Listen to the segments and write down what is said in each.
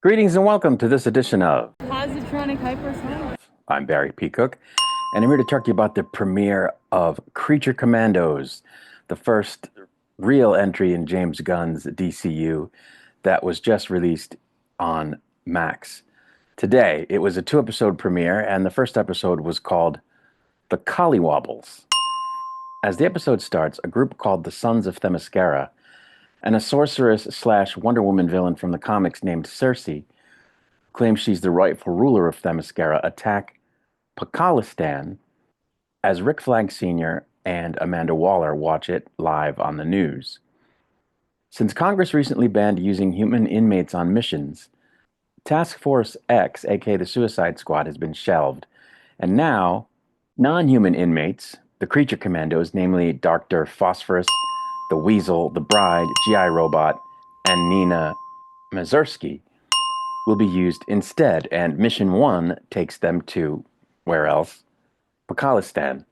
Greetings and welcome to this edition of Positronic Hypersonic. I'm Barry P. Cook, and I'm here to talk to you about the premiere of Creature Commandos, the first real entry in James Gunn's DCU that was just released on Max. Today, it was a 2-episode premiere, and the first episode was called The Collywobbles. As the episode starts, a group called the Sons of Themyscira and a sorceress/Wonder Woman villain from the comics named Circe claims she's the rightful ruler of Themyscira attack Pakistan as Rick Flag Sr. and Amanda Waller watch it live on the news. Since Congress recently banned using human inmates on missions, Task Force X, aka the Suicide Squad, has been shelved, and now non-human inmates, the Creature Commandos, namely Dr. Phosphorus, the Weasel, the Bride, G.I. Robot, and Nina Mazursky, will be used instead, and Mission 1 takes them to, where else? Pakistan.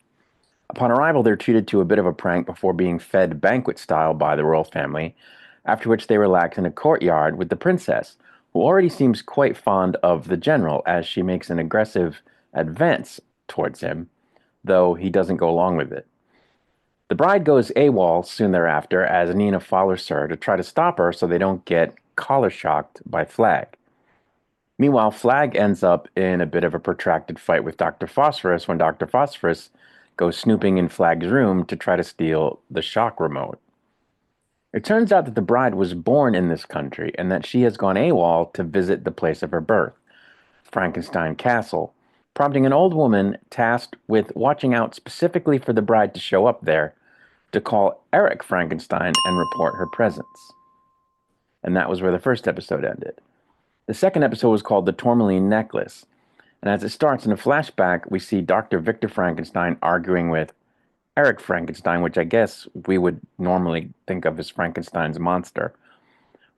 Upon arrival, they're treated to a bit of a prank before being fed banquet style by the royal family, after which they relax in a courtyard with the princess, who already seems quite fond of the general as she makes an aggressive advance towards him, though he doesn't go along with it. The bride goes AWOL soon thereafter as Nina follows her to try to stop her so they don't get collar shocked by Flag. Meanwhile, Flag ends up in a bit of a protracted fight with Dr. Phosphorus when Dr. Phosphorus goes snooping in Flag's room to try to steal the shock remote. It turns out that the bride was born in this country and that she has gone AWOL to visit the place of her birth, Frankenstein Castle, prompting an old woman tasked with watching out specifically for the bride to show up there to call Eric Frankenstein and report her presence. And that was where the first episode ended. The second episode was called The Tourmaline Necklace, and as it starts in a flashback, we see Dr. Victor Frankenstein arguing with Eric Frankenstein, which I guess we would normally think of as Frankenstein's monster,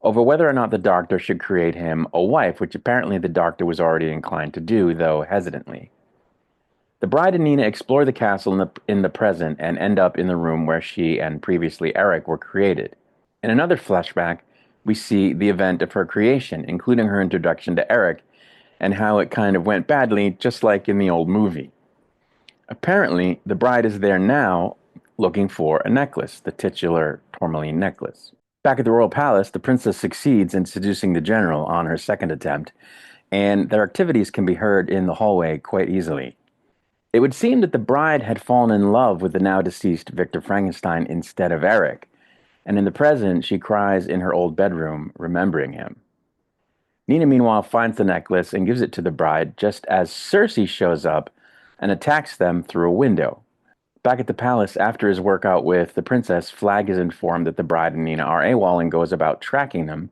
over whether or not the doctor should create him a wife, which apparently the doctor was already inclined to do, though hesitantly. The bride and Nina explore the castle in the present and end up in the room where she and previously Eric were created. In another flashback, we see the event of her creation, including her introduction to Eric, and how it kind of went badly, just like in the old movie. Apparently, the bride is there now looking for a necklace, the titular tourmaline necklace. Back at the royal palace, the princess succeeds in seducing the general on her second attempt, and their activities can be heard in the hallway quite easily. It would seem that the bride had fallen in love with the now deceased Victor Frankenstein instead of Eric, and in the present, she cries in her old bedroom, remembering him. Nina, meanwhile, finds the necklace and gives it to the bride just as Circe shows up and attacks them through a window. Back at the palace, after his workout with the princess, Flag is informed that the bride and Nina are AWOL and goes about tracking them,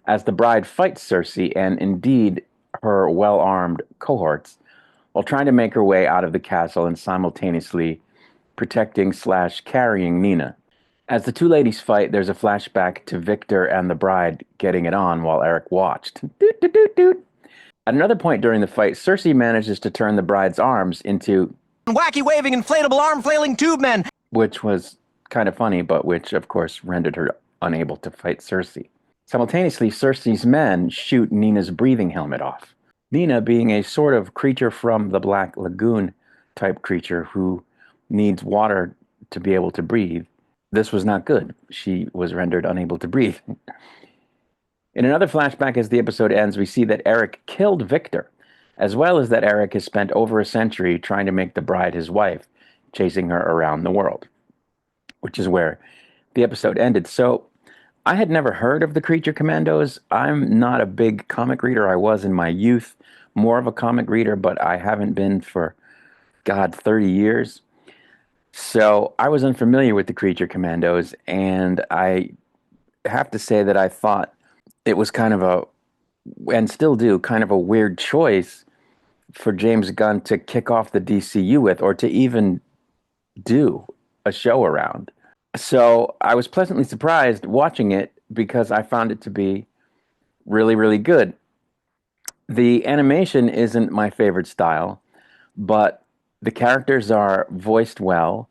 as the bride fights Circe and indeed her well-armed cohorts, while trying to make her way out of the castle and simultaneously protecting/carrying Nina. As the two ladies fight, there's a flashback to Victor and the bride getting it on while Eric watched. Doot, doot, doot, doot. At another point during the fight, Circe manages to turn the bride's arms into wacky waving inflatable arm flailing tube men, which was kind of funny, but which of course rendered her unable to fight Circe. Simultaneously, Circe's men shoot Nina's breathing helmet off. Nina, being a sort of creature from the Black Lagoon type creature who needs water to be able to breathe, this was not good. She was rendered unable to breathe. In another flashback as the episode ends, we see that Eric killed Victor, as well as that Eric has spent over a century trying to make the bride his wife, chasing her around the world, which is where the episode ended. So I had never heard of the Creature Commandos. I'm not a big comic reader. I was in my youth, more of a comic reader, but I haven't been for, 30 years. So I was unfamiliar with the Creature Commandos, and I have to say that I thought it was kind of a, and still do, kind of a weird choice for James Gunn to kick off the DCU with, or to even do a show around. So I was pleasantly surprised watching it because I found it to be really, really good. The animation isn't my favorite style, but the characters are voiced well,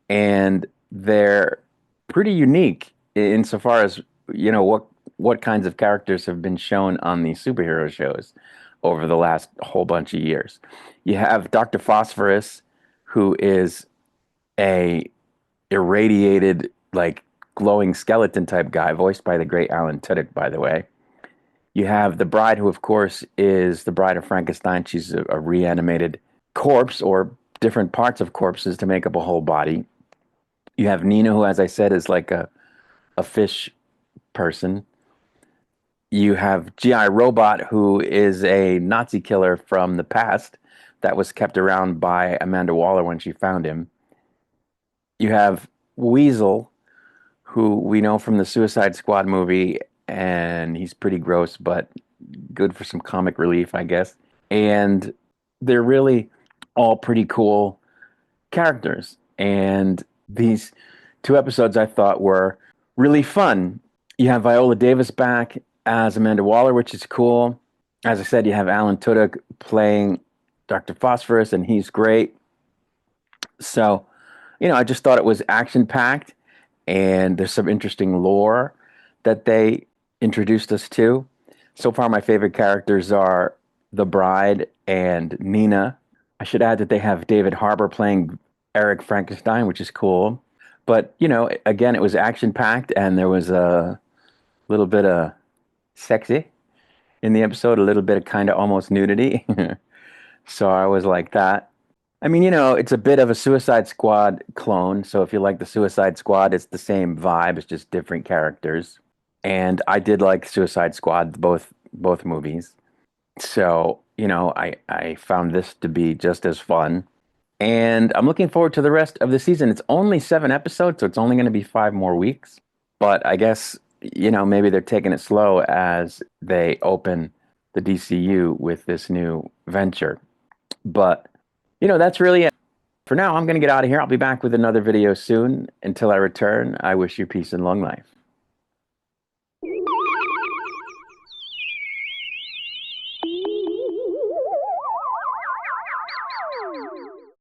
and they're pretty unique insofar as, what what kinds of characters have been shown on these superhero shows over the last whole bunch of years. You have Dr. Phosphorus, who is a irradiated, like glowing skeleton type guy, voiced by the great Alan Tudyk, by the way. You have the bride, who, of course, is the bride of Frankenstein. She's a reanimated corpse or different parts of corpses to make up a whole body. You have Nina, who, as I said, is like a fish person. You have G.I. Robot, who is a Nazi killer from the past that was kept around by Amanda Waller when she found him. You have Weasel, who we know from the Suicide Squad movie, and he's pretty gross, but good for some comic relief, I guess. And they're really all pretty cool characters. And these two episodes I thought were really fun. You have Viola Davis back as Amanda Waller, which is cool. As I said, you have Alan Tudyk playing Dr. Phosphorus, and he's great. So, I just thought it was action-packed, and there's some interesting lore that they introduced us to. So far, my favorite characters are the bride and Nina. I should add that they have David Harbour playing Eric Frankenstein, which is cool. But, again, it was action-packed, and there was a little bit of sexy in the episode, a little bit of kind of almost nudity. So I was like that. I mean, it's a bit of a Suicide Squad clone. So if you like the Suicide Squad, it's the same vibe. It's just different characters. And I did like Suicide Squad, both movies. So, I found this to be just as fun. And I'm looking forward to the rest of the season. It's only 7 episodes, so it's only going to be 5 more weeks. But I guess, maybe they're taking it slow as they open the DCU with this new venture. But, that's really it. For now, I'm going to get out of here. I'll be back with another video soon. Until I return, I wish you peace and long life.